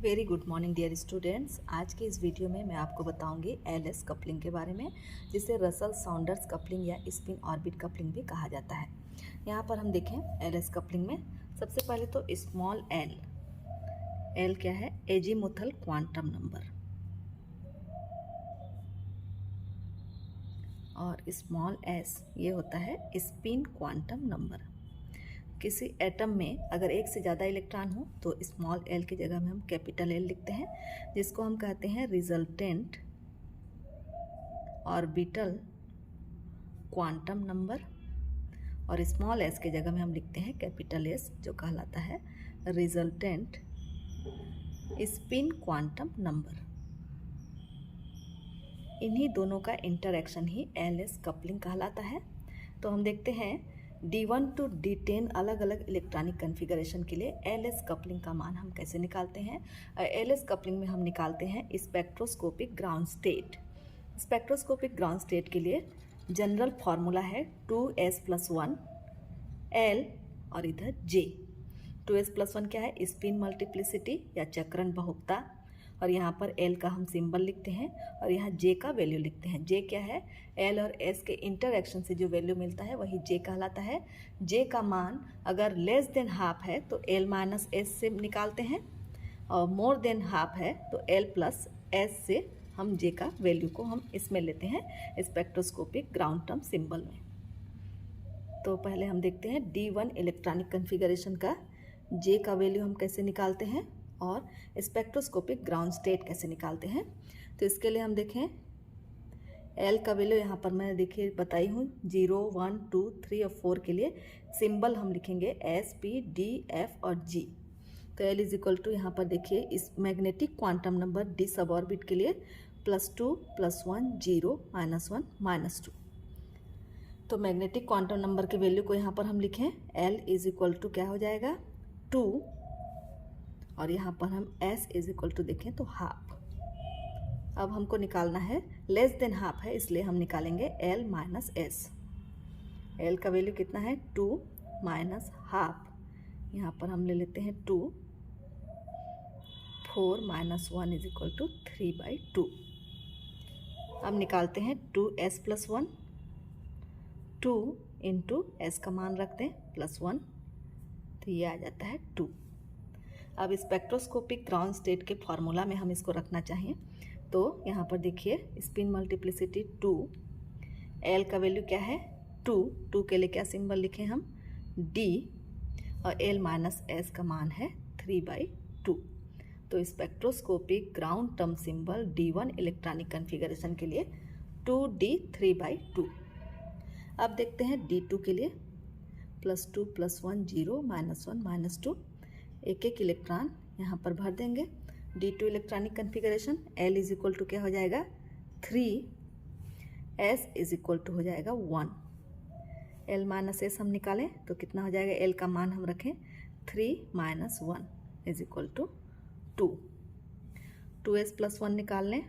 Very good morning dear students. आज के इस वीडियो में मैं आपको बताऊंगी एलएस कपलिंग के बारे में, जिसे रसल साउंडर्स कपलिंग या स्पिन ऑर्बिट कपलिंग भी कहा जाता है। यहाँ पर हम देखें एलएस कपलिंग में सबसे पहले तो स्मॉल एल क्या है? Azimuthal quantum number. और स्मॉल एस ये होता है स्पिन क्वांटम नंबर। किसी एटम में अगर एक से ज़्यादा इलेक्ट्रॉन हो तो स्मॉल एल की जगह में हम कैपिटल एल लिखते हैं, जिसको हम कहते हैं रिजल्टेंट ऑर्बिटल क्वांटम नंबर। और स्मॉल एस की जगह में हम लिखते हैं कैपिटल एस, जो कहलाता है रिजल्टेंट स्पिन क्वांटम नंबर। इन्हीं दोनों का इंटरैक्शन ही एलएस कपलिंग कहलाता है। तो हम देखते हैं D1 to D10 अलग अलग इलेक्ट्रॉनिक कन्फिगरेशन के लिए एलएस कपलिंग का मान हम कैसे निकालते हैं। एलएस कपलिंग में हम निकालते हैं spectroscopic ground state. Spectroscopic ground state के लिए जनरल फार्मूला है 2s+1 L और इधर J। 2s+1 क्या है? स्पिन मल्टीप्लिसिटी या चक्रण बहुपता। और यहाँ पर L का हम सिंबल लिखते हैं और यहाँ J का वैल्यू लिखते हैं। J क्या है? L और S के इंटरैक्शन से जो वैल्यू मिलता है वही J कहलाता है। J का मान अगर लेस देन हाफ है तो L माइनस S से निकालते हैं, और मोर देन हाफ है तो L प्लस S से हम J का वैल्यू को हम इसमें लेते हैं स्पेक्ट्रोस्कोपिक ग्राउंड टर्म सिंबल में। तो पहले हम देखते हैं D1 इलेक्ट्रॉनिक कन्फिगरेशन का J का वैल्यू हम कैसे निकालते हैं और स्पेक्ट्रोस्कोपिक ग्राउंड स्टेट कैसे निकालते हैं। तो इसके लिए हम देखें L का वैल्यू यहाँ पर मैं देखिए बताई हूँ 0, 1, 2, 3 और 4 के लिए सिंबल हम लिखेंगे S, P, D, F और G। तो L इज इक्वल टू यहाँ पर देखिए इस मैग्नेटिक क्वांटम नंबर D सब ऑर्बिट के लिए +2, +1, 0, -1, -2। तो मैग्नेटिक क्वांटम नंबर के वैल्यू को यहाँ पर हम लिखें L इज इक्वल टू क्या हो जाएगा 2, और यहाँ पर हम S इज इक्वल टू देखें तो हाफ। अब हमको निकालना है लेस देन हाफ है, इसलिए हम निकालेंगे L माइनस S। L का वैल्यू कितना है 2 माइनस हाफ, यहाँ पर हम ले लेते हैं 2। 4 माइनस 1 इज इक्वल टू 3/2। अब निकालते हैं 2s+1, 2 इंटू S का मान रखते हैं +1, तो ये आ जाता है 2। अब स्पेक्ट्रोस्कोपिक ग्राउंड स्टेट के फार्मूला में हम इसको रखना चाहें तो यहाँ पर देखिए स्पिन मल्टीप्लिसिटी 2, L का वैल्यू क्या है 2 के लिए क्या सिंबल लिखें हम D, और L माइनस S का मान है 3/2। तो spectroscopic ground term symbol D1 electronic configuration के लिए 2D 3/2। अब देखते हैं D2 के लिए +2, +1, 0, -1, -2। एक एक इलेक्ट्रॉन यहाँ पर भर देंगे। D2 electronic configuration L is equal to क्या हो जाएगा 3, S इज इक्वल टू हो जाएगा 1। L माइनस S हम निकालें तो कितना हो जाएगा? L का मान हम रखें 3 minus 1 is equal to 2। 2s+1 निकाल लें,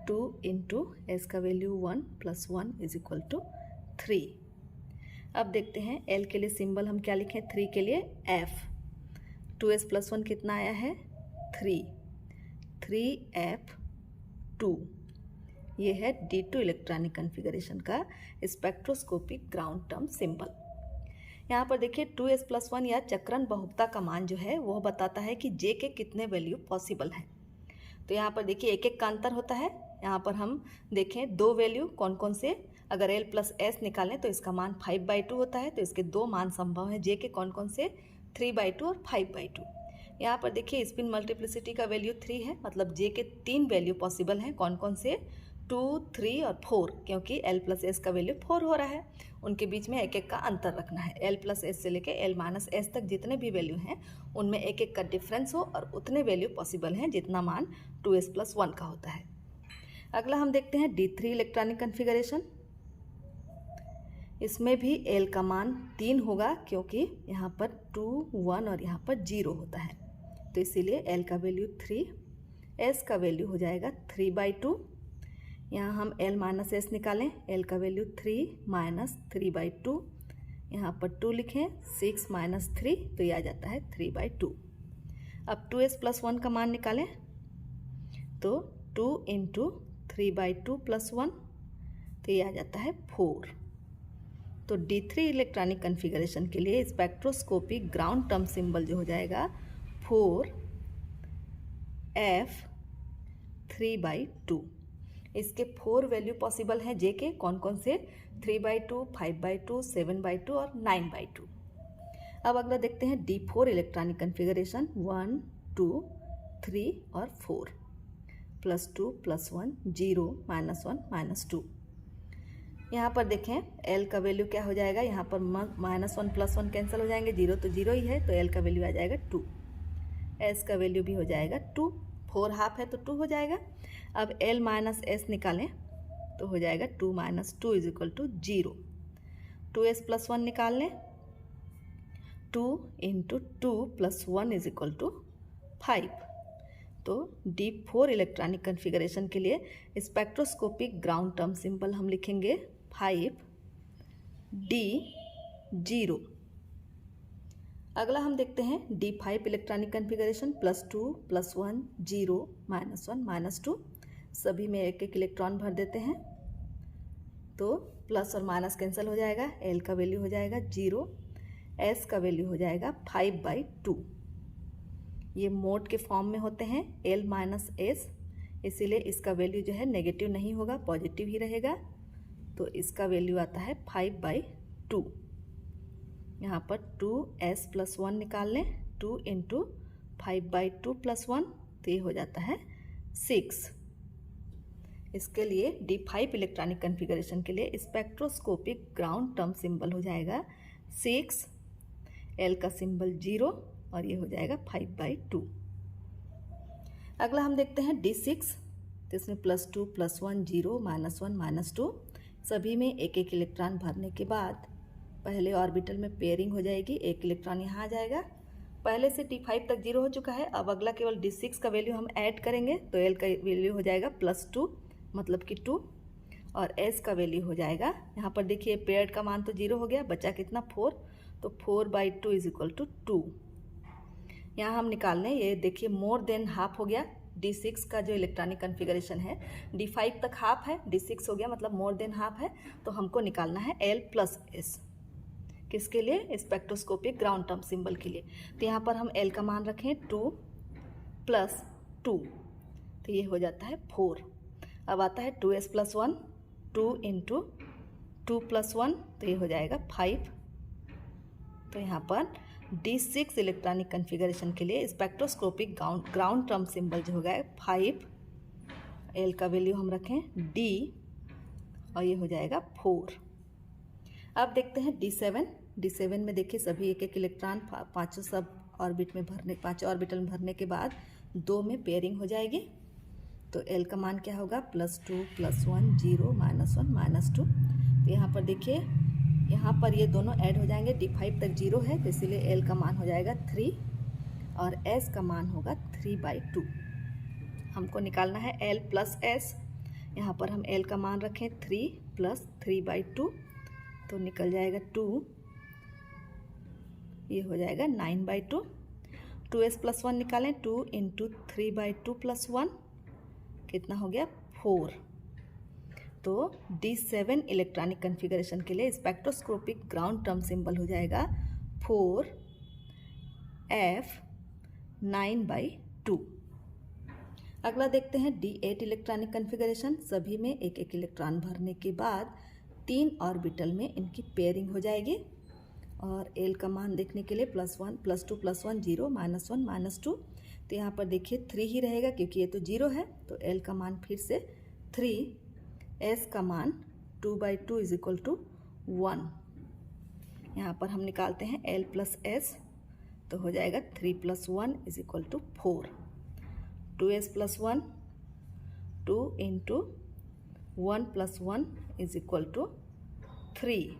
2 इंटू S का वैल्यू 1 + 1 इज इक्वल टू 3। अब देखते हैं L के लिए सिंबल हम क्या लिखें 3 के लिए F। 2s+1 कितना आया है 3F2। ये है D2 इलेक्ट्रॉनिक कन्फिगरेशन का स्पेक्ट्रोस्कोपिक ग्राउंड टर्म सिंबल। यहाँ पर देखिए 2s+1 या चक्रण बहुपता का मान जो है वो बताता है कि J के कितने वैल्यू पॉसिबल हैं। तो यहाँ पर देखिए एक एक का अंतर होता है। यहाँ पर हम देखें दो वैल्यू कौन कौन से, अगर L प्लस S निकालें तो इसका मान 5/2 होता है। तो इसके दो मान संभव हैं J के कौन कौन से 3/2 और 5/2। यहाँ पर देखिए स्पिन मल्टीप्लिसिटी का वैल्यू 3 है, मतलब J के 3 वैल्यू पॉसिबल हैं। कौन कौन से 2, 3 और 4, क्योंकि L प्लस S का वैल्यू 4 हो रहा है। उनके बीच में एक एक का अंतर रखना है। L प्लस S से लेकर L माइनस S तक जितने भी वैल्यू हैं उनमें एक एक का डिफरेंस हो और उतने वैल्यू पॉसिबल हैं जितना मान 2s+1 का होता है। अगला हम देखते हैं D3 इलेक्ट्रॉनिक कन्फिगरेशन। इसमें भी L का मान 3 होगा, क्योंकि यहाँ पर 2, 1 और यहाँ पर 0 होता है। तो इसीलिए L का वैल्यू 3, S का वैल्यू हो जाएगा 3/2। यहाँ हम L माइनस S निकालें, L का वैल्यू 3 माइनस 3/2। यहाँ पर 2 लिखें, 6 माइनस 3, तो ये आ जाता है 3/2। अब 2s+1 का मान निकालें तो 2 × 3/2 + 1, तो ये आ जाता है 4। तो D3 इलेक्ट्रॉनिक कन्फिगरेशन के लिए स्पेक्ट्रोस्कोपिक ग्राउंड टर्म सिंबल जो हो जाएगा 4f3/2। इसके 4 वैल्यू पॉसिबल हैं जे के, कौन कौन से? 3/2, 5/2, 7/2 और 9/2। अब अगला देखते हैं D4 इलेक्ट्रॉनिक कन्फिगरेशन 1, 2, 3 और 4, +2, +1, 0, -1, -2। यहाँ पर देखें L का वैल्यू क्या हो जाएगा, यहाँ पर -1 + 1 कैंसिल हो जाएंगे, 0 तो 0 ही है, तो L का वैल्यू आ जाएगा 2। S का वैल्यू भी हो जाएगा 2, 4 हाफ है तो 2 हो जाएगा। अब L - S निकालें तो हो जाएगा 2 - 2 = 0। 2s+1 निकाल लें, 2 × 2 + 1 = 5। तो D4 इलेक्ट्रॉनिक कन्फिगरेशन के लिए स्पेक्ट्रोस्कोपिक ग्राउंड टर्म सिंबल हम लिखेंगे 5D0। अगला हम देखते हैं D5 इलेक्ट्रॉनिक कन्फिगरेशन +2, +1, 0, -1, -2। सभी में एक एक इलेक्ट्रॉन भर देते हैं तो प्लस और माइनस कैंसिल हो जाएगा। L का वैल्यू हो जाएगा 0, S का वैल्यू हो जाएगा 5/2। ये मोड के फॉर्म में होते हैं L - S, इसीलिए इसका वैल्यू जो है नेगेटिव नहीं होगा, पॉजिटिव ही रहेगा। तो इसका वैल्यू आता है 5/2। यहाँ पर 2s+1 निकाल लें, 2 × 5/2 + 1, तो ये हो जाता है 6। इसके लिए D5 इलेक्ट्रॉनिक कन्फिगरेशन के लिए स्पेक्ट्रोस्कोपिक ग्राउंड टर्म सिंबल हो जाएगा 6, L का सिंबल 0 और ये हो जाएगा 5/2। अगला हम देखते हैं D6, तो इसमें +2, +1, 0, -1, -2। सभी में एक एक इलेक्ट्रॉन भरने के बाद पहले ऑर्बिटल में पेयरिंग हो जाएगी, एक इलेक्ट्रॉन यहाँ आ जाएगा। पहले से D5 तक 0 हो चुका है, अब अगला केवल D6 का वैल्यू हम ऐड करेंगे तो L का वैल्यू हो जाएगा +2, मतलब कि 2, और S का वैल्यू हो जाएगा, यहाँ पर देखिए पेयर्ड का मान तो 0 हो गया, बचा कितना 4, तो 4/2 = 2। यहाँ हम निकाल लें, ये देखिए मोर देन हाफ हो गया। D6 का जो इलेक्ट्रॉनिक कन्फिगरेशन है D5 तक हाफ है, D6 हो गया मतलब मोर देन हाफ है, तो हमको निकालना है L + S। किसके लिए? स्पेक्ट्रोस्कोपिक ग्राउंड टर्म सिंबल के लिए। तो यहाँ पर हम L का मान रखें 2 + 2, तो ये हो जाता है 4। अब आता है 2s+1, 2 × 2 + 1, तो ये हो जाएगा 5। तो यहाँ पर D6 इलेक्ट्रॉनिक कन्फिगरेशन के लिए स्पेक्ट्रोस्कोपिक ग्राउंड टर्म सिंबल जो होगा 5, L का वैल्यू हम रखें D और ये हो जाएगा 4। अब देखते हैं D7 में देखिए सभी एक एक इलेक्ट्रॉन पाँचों सब ऑर्बिट में भरने, पाँचों ऑर्बिटल में भरने के बाद 2 में पेयरिंग हो जाएगी। तो L का मान क्या होगा? +2, +1, 0, -1, -2। तो यहाँ पर देखिए, यहाँ पर ये दोनों ऐड हो जाएंगे, D5 तक 0 है तो इसीलिए L का मान हो जाएगा 3 और S का मान होगा 3/2। हमको निकालना है L + S। यहाँ पर हम L का मान रखें 3 + 3/2, तो निकल जाएगा 2, ये हो जाएगा 9/2। 2s+1 निकालें, 2 × 3/2 + 1, कितना हो गया? 4। तो D7 इलेक्ट्रॉनिक कन्फिगरेशन के लिए स्पेक्ट्रोस्कोपिक ग्राउंड टर्म सिंबल हो जाएगा 4f9/2। अगला देखते हैं D8 इलेक्ट्रॉनिक कन्फिगरेशन। सभी में एक एक इलेक्ट्रॉन भरने के बाद 3 ऑर्बिटल में इनकी पेयरिंग हो जाएगी और L का मान देखने के लिए +1, +2, +1, 0, -1, -2। तो यहाँ पर देखिए 3 ही रहेगा क्योंकि ये तो 0 है, तो L का मान फिर से 3, S का मान 2/2 = 1। यहाँ पर हम निकालते हैं L + S, तो हो जाएगा 3 + 1 = 4। 2s+1, 2 × 1 + 1 = 3।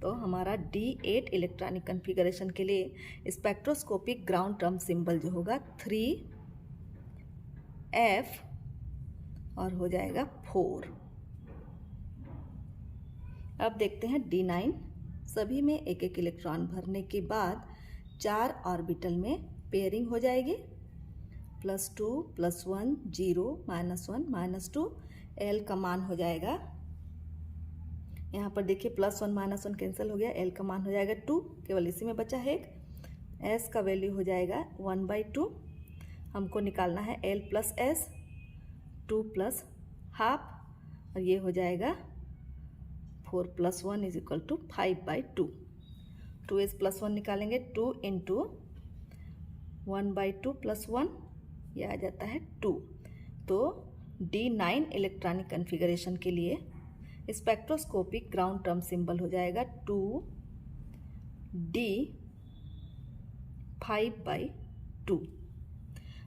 तो हमारा D8 इलेक्ट्रॉनिक कन्फिगरेशन के लिए स्पेक्ट्रोस्कोपिक ग्राउंड टर्म सिंबल जो होगा 3f और हो जाएगा 4। अब देखते हैं D9। सभी में एक एक इलेक्ट्रॉन भरने के बाद 4 ऑर्बिटल में पेयरिंग हो जाएगी, +2 +1 0 -1 -2, L का मान हो जाएगा, यहाँ पर देखिए +1 -1 कैंसिल हो गया, L का मान हो जाएगा 2, केवल इसी में बचा है एक। S का वैल्यू हो जाएगा 1/2, हमको निकालना है L + S, 2 + ½ और ये हो जाएगा 4 + 1 = 5/2। 2S + 1 निकालेंगे, 2 × 1/2 + 1, ये आ जाता है 2। तो D9 इलेक्ट्रॉनिक कन्फिगरेशन के लिए स्पेक्ट्रोस्कोपिक ग्राउंड टर्म सिंबल हो जाएगा 2D 5/2।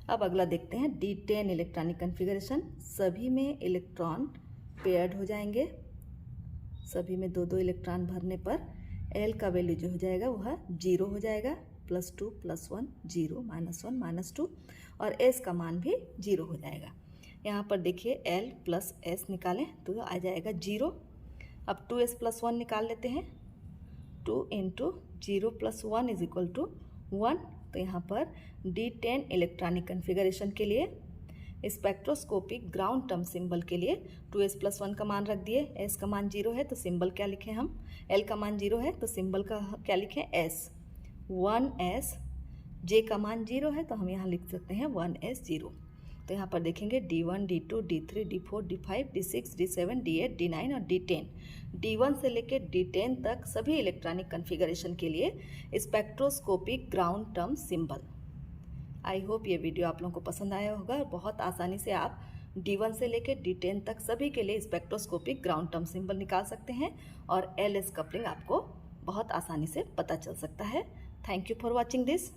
अब अगला देखते हैं D10 इलेक्ट्रॉनिक कन्फिगरेशन। सभी में इलेक्ट्रॉन पेयर्ड हो जाएंगे, सभी में 2-2 इलेक्ट्रॉन भरने पर L का वैल्यू जो हो जाएगा वह 0 हो जाएगा, +2 +1 0 -1 -2 और S का मान भी 0 हो जाएगा। यहाँ पर देखिए L + S निकालें तो आ जाएगा 0। अब 2S + 1 निकाल लेते हैं, 2 × 0 + 1 = 1। तो यहाँ पर D10 इलेक्ट्रॉनिक कन्फिगरेशन के लिए स्पेक्ट्रोस्कोपिक ग्राउंड टर्म सिंबल के लिए 2S + 1 का मान रख दिए, S का मान 0 है तो सिंबल क्या लिखें हम, L का मान 0 है तो सिंबल का क्या लिखें, S 1S। J का मान 0 है तो हम यहाँ लिख सकते हैं 1S 0। तो यहाँ पर देखेंगे D1 D2 D3 D4 D5 D6 D7 D8 D9 और D10। D1 से लेकर D10 तक सभी इलेक्ट्रॉनिक कन्फिगरेशन के लिए spectroscopic ground term symbol. I hope ये वीडियो आप लोगों को पसंद आया होगा और बहुत आसानी से आप D1 से लेकर D10 तक सभी के लिए स्पेक्ट्रोस्कोपिक ग्राउंड टर्म सिंबल निकाल सकते हैं और LS कपलिंग आपको बहुत आसानी से पता चल सकता है। Thank you for watching this.